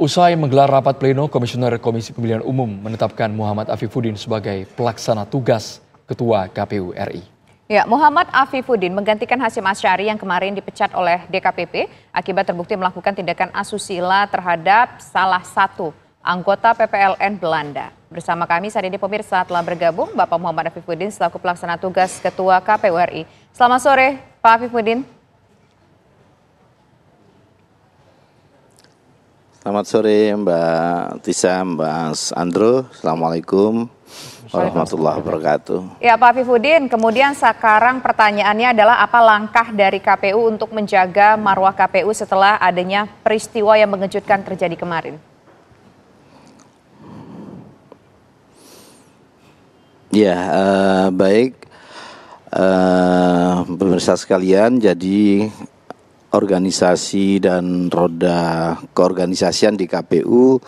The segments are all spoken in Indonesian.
Usai menggelar rapat pleno, Komisioner Komisi Pemilihan Umum menetapkan Muhammad Afifuddin sebagai pelaksana tugas Ketua KPU RI. Ya, Muhammad Afifuddin menggantikan Hasyim Asyari yang kemarin dipecat oleh DKPP akibat terbukti melakukan tindakan asusila terhadap salah satu anggota PPLN Belanda. Bersama kami saat ini pemirsa telah bergabung Bapak Muhammad Afifuddin selaku pelaksana tugas Ketua KPU RI. Selamat sore, Pak Afifuddin. Selamat sore Mbak Tisa, Mbak Andro. Assalamualaikum warahmatullahi wabarakatuh. Ya Pak Afifuddin, kemudian sekarang pertanyaannya adalah apa langkah dari KPU untuk menjaga marwah KPU setelah adanya peristiwa yang mengejutkan terjadi kemarin? Ya, baik pemirsa sekalian, jadi organisasi dan roda keorganisasian di KPU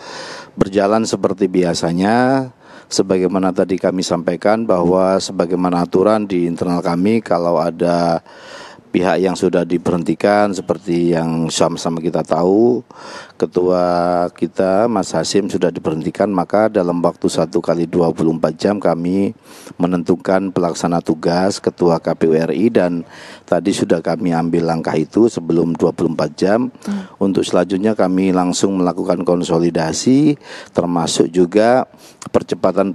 berjalan seperti biasanya. Sebagaimana tadi kami sampaikan bahwa sebagaimana aturan di internal kami, kalau ada pihak yang sudah diberhentikan seperti yang sama-sama kita tahu, ketua kita Mas Hasyim sudah diberhentikan, maka dalam waktu 1 kali 24 jam kami menentukan pelaksana tugas Ketua KPU RI, dan tadi sudah kami ambil langkah itu sebelum 24 jam. Untuk selanjutnya kami langsung melakukan konsolidasi, termasuk juga percepatan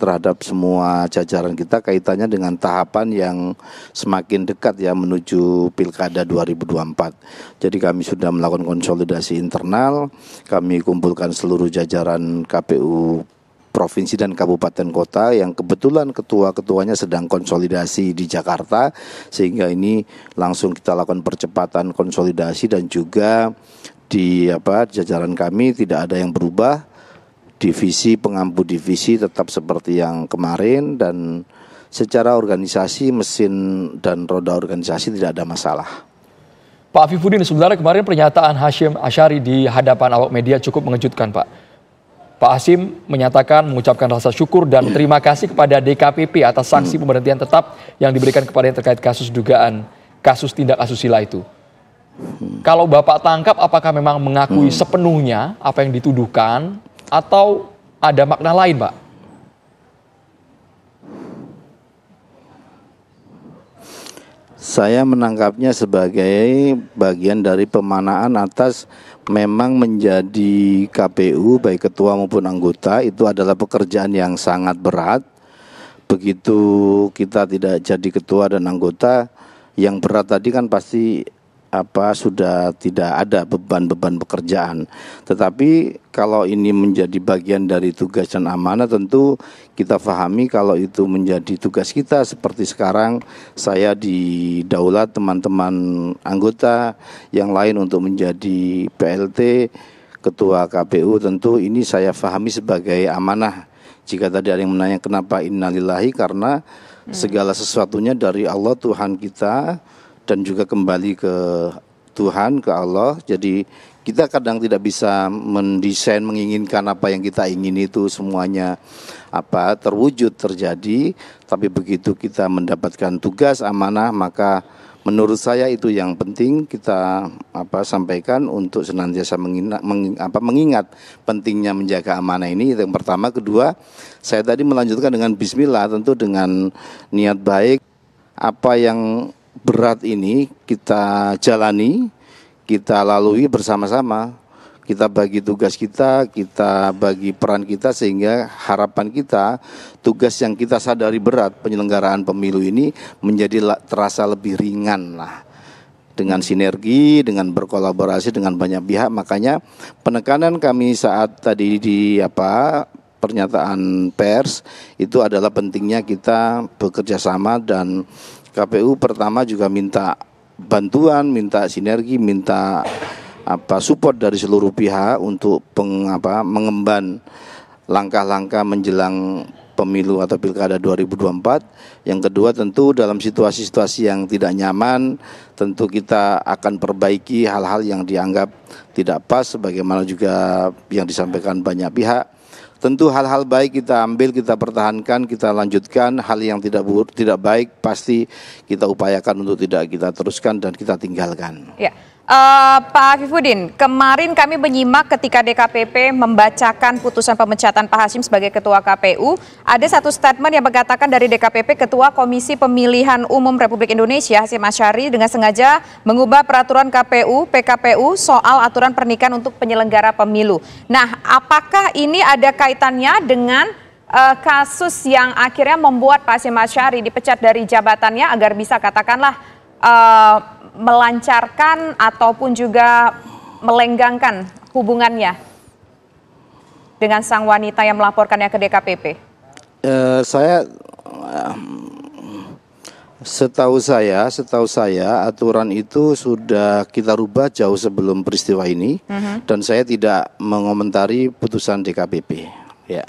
terhadap semua jajaran kita kaitannya dengan tahapan yang semakin dekat ya menuju Pilkada 2024. Jadi kami sudah melakukan konsolidasi internal, kami kumpulkan seluruh jajaran KPU provinsi dan kabupaten kota yang kebetulan ketua-ketuanya sedang konsolidasi di Jakarta, sehingga ini langsung kita lakukan percepatan konsolidasi, dan juga di jajaran kami tidak ada yang berubah. Divisi pengampu divisi tetap seperti yang kemarin, dan secara organisasi mesin dan roda organisasi tidak ada masalah. Pak Afifuddin, sebenarnya kemarin pernyataan Hasyim Asyari di hadapan awak media cukup mengejutkan, Pak. Pak Hasyim menyatakan mengucapkan rasa syukur dan terima kasih kepada DKPP atas sanksi pemberhentian tetap yang diberikan kepada yang terkait kasus dugaan kasus tindak asusila itu. Kalau Bapak tangkap, apakah memang mengakui sepenuhnya apa yang dituduhkan atau ada makna lain, Pak? Saya menangkapnya sebagai bagian dari pemanaan atas memang menjadi KPU baik ketua maupun anggota itu adalah pekerjaan yang sangat berat. Begitu kita tidak jadi ketua dan anggota, yang berat tadi kan pasti sudah tidak ada beban-beban pekerjaan. Tetapi kalau ini menjadi bagian dari tugas dan amanah, tentu kita pahami kalau itu menjadi tugas kita. Seperti sekarang saya didaulat teman-teman anggota yang lain untuk menjadi PLT Ketua KPU, tentu ini saya pahami sebagai amanah. Jika tadi ada yang menanya kenapa innalillahi, karena segala sesuatunya dari Allah Tuhan kita, dan juga kembali ke Tuhan, ke Allah. Jadi kita kadang tidak bisa mendesain, menginginkan apa yang kita ingin itu semuanya terwujud, terjadi. Tapi begitu kita mendapatkan tugas amanah, maka menurut saya itu yang penting kita sampaikan untuk senantiasa mengingat pentingnya menjaga amanah ini. Itu yang pertama. Kedua, saya tadi melanjutkan dengan bismillah, tentu dengan niat baik. Apa yang berat ini kita jalani, kita lalui bersama-sama. Kita bagi tugas kita bagi peran kita, sehingga harapan kita tugas yang kita sadari berat penyelenggaraan pemilu ini menjadi terasa lebih ringan lah. Dengan sinergi, dengan berkolaborasi dengan banyak pihak. Makanya penekanan kami saat tadi di pernyataan pers itu adalah pentingnya kita bekerja sama, dan KPU pertama juga minta bantuan, minta sinergi, minta support dari seluruh pihak untuk mengemban langkah-langkah menjelang pemilu atau Pilkada 2024. Yang kedua, tentu dalam situasi-situasi yang tidak nyaman, tentu kita akan perbaiki hal-hal yang dianggap tidak pas, sebagaimana juga yang disampaikan banyak pihak. Tentu hal-hal baik kita ambil, kita pertahankan, kita lanjutkan. Hal yang tidak baik pasti kita upayakan untuk tidak kita teruskan dan kita tinggalkan. Ya, Pak Afifuddin, kemarin kami menyimak ketika DKPP membacakan putusan pemecatan Pak Hasyim sebagai Ketua KPU, ada satu statement yang mengatakan dari DKPP, Ketua Komisi Pemilihan Umum Republik Indonesia Hasyim Asyari dengan sengaja mengubah peraturan KPU, PKPU soal aturan pernikahan untuk penyelenggara pemilu. Nah, apakah ini ada kaitannya dengan kasus yang akhirnya membuat Pak Hasyim Asyari dipecat dari jabatannya agar bisa katakanlah melancarkan ataupun juga melenggangkan hubungannya dengan sang wanita yang melaporkannya ke DKPP? Setahu saya aturan itu sudah kita rubah jauh sebelum peristiwa ini, dan saya tidak mengomentari putusan DKPP. Ya.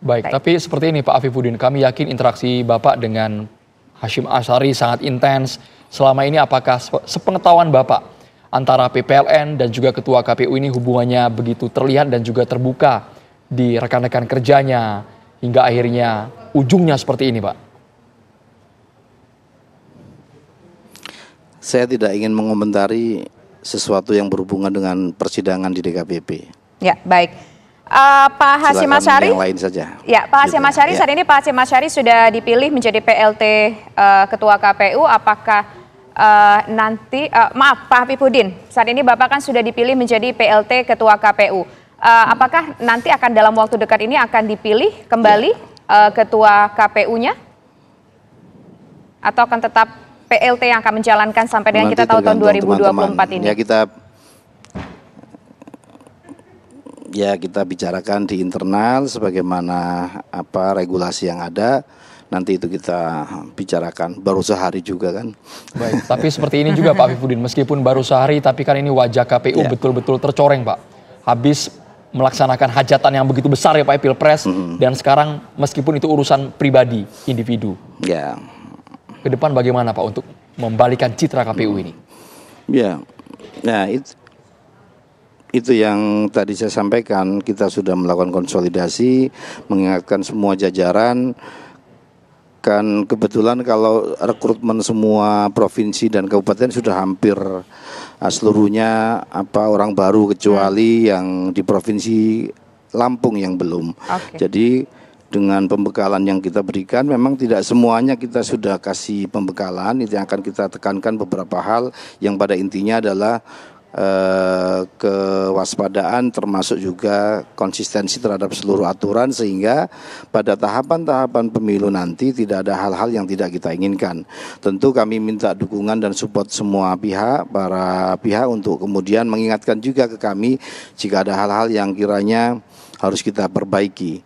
Baik, tapi seperti ini Pak Afifuddin, kami yakin interaksi Bapak dengan Hasyim Asyari sangat intens. Selama ini apakah sepengetahuan Bapak antara PPLN dan juga Ketua KPU ini hubungannya begitu terlihat dan juga terbuka di rekan-rekan kerjanya hingga akhirnya ujungnya seperti ini, Pak? Saya tidak ingin mengomentari sesuatu yang berhubungan dengan persidangan di DKPP. Ya, baik. Pak Hasyim Asyari, yang lain saja. Ya, Pak Hasyim Asyari, saat ini Pak Hasyim Asyari sudah dipilih menjadi PLT Ketua KPU. Apakah nanti, maaf Pak Afifuddin, saat ini Bapak kan sudah dipilih menjadi PLT Ketua KPU. Apakah nanti akan dalam waktu dekat ini akan dipilih kembali Ketua KPU-nya? Atau akan tetap PLT yang akan menjalankan sampai dengan kita tahu tahun 2024 ini? Kita bicarakan di internal sebagaimana regulasi yang ada. Nanti itu kita bicarakan, baru sehari juga kan. Baik, tapi seperti ini juga Pak Afifuddin, meskipun baru sehari tapi kan ini wajah KPU betul-betul tercoreng, Pak. Habis melaksanakan hajatan yang begitu besar ya Pak, Pilpres, dan sekarang meskipun itu urusan pribadi, individu. Ya. Ke depan bagaimana Pak untuk membalikan citra KPU ini? Ya, nah itu yang tadi saya sampaikan, kita sudah melakukan konsolidasi, mengingatkan semua jajaran. Kan kebetulan kalau rekrutmen semua provinsi dan kabupaten sudah hampir seluruhnya orang baru, kecuali yang di provinsi Lampung yang belum. Jadi dengan pembekalan yang kita berikan, memang tidak semuanya kita sudah kasih pembekalan. Itu yang akan kita tekankan beberapa hal yang pada intinya adalah kewaspadaan, termasuk juga konsistensi terhadap seluruh aturan, sehingga pada tahapan-tahapan pemilu nanti tidak ada hal-hal yang tidak kita inginkan. Tentu kami minta dukungan dan support semua pihak, para pihak, untuk kemudian mengingatkan juga ke kami jika ada hal-hal yang kiranya harus kita perbaiki.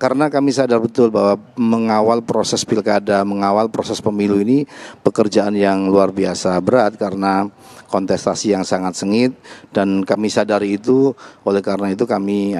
Karena kami sadar betul bahwa mengawal proses pilkada, mengawal proses pemilu ini pekerjaan yang luar biasa berat karena kontestasi yang sangat sengit, dan kami sadari itu. Oleh karena itu kami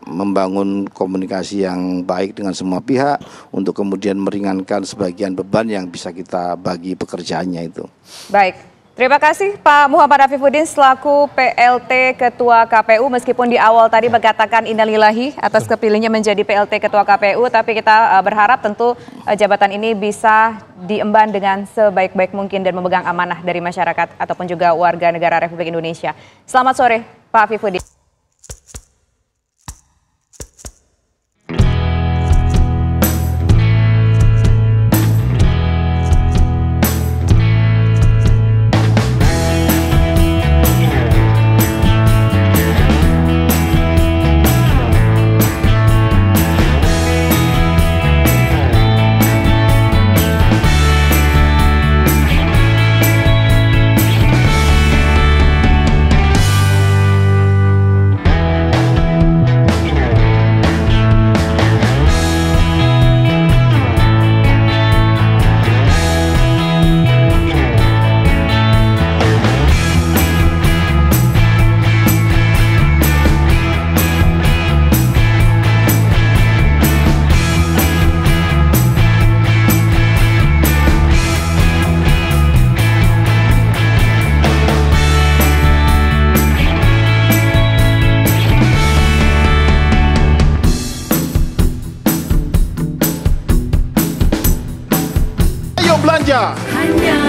membangun komunikasi yang baik dengan semua pihak untuk kemudian meringankan sebagian beban yang bisa kita bagi pekerjaannya itu. Baik. Terima kasih Pak Muhammad Afifuddin selaku PLT Ketua KPU, meskipun di awal tadi mengatakan innalillahi atas kepilihnya menjadi PLT Ketua KPU, tapi kita berharap tentu jabatan ini bisa diemban dengan sebaik-baik mungkin dan memegang amanah dari masyarakat ataupun juga warga negara Republik Indonesia. Selamat sore Pak Afifuddin. Belanja hanya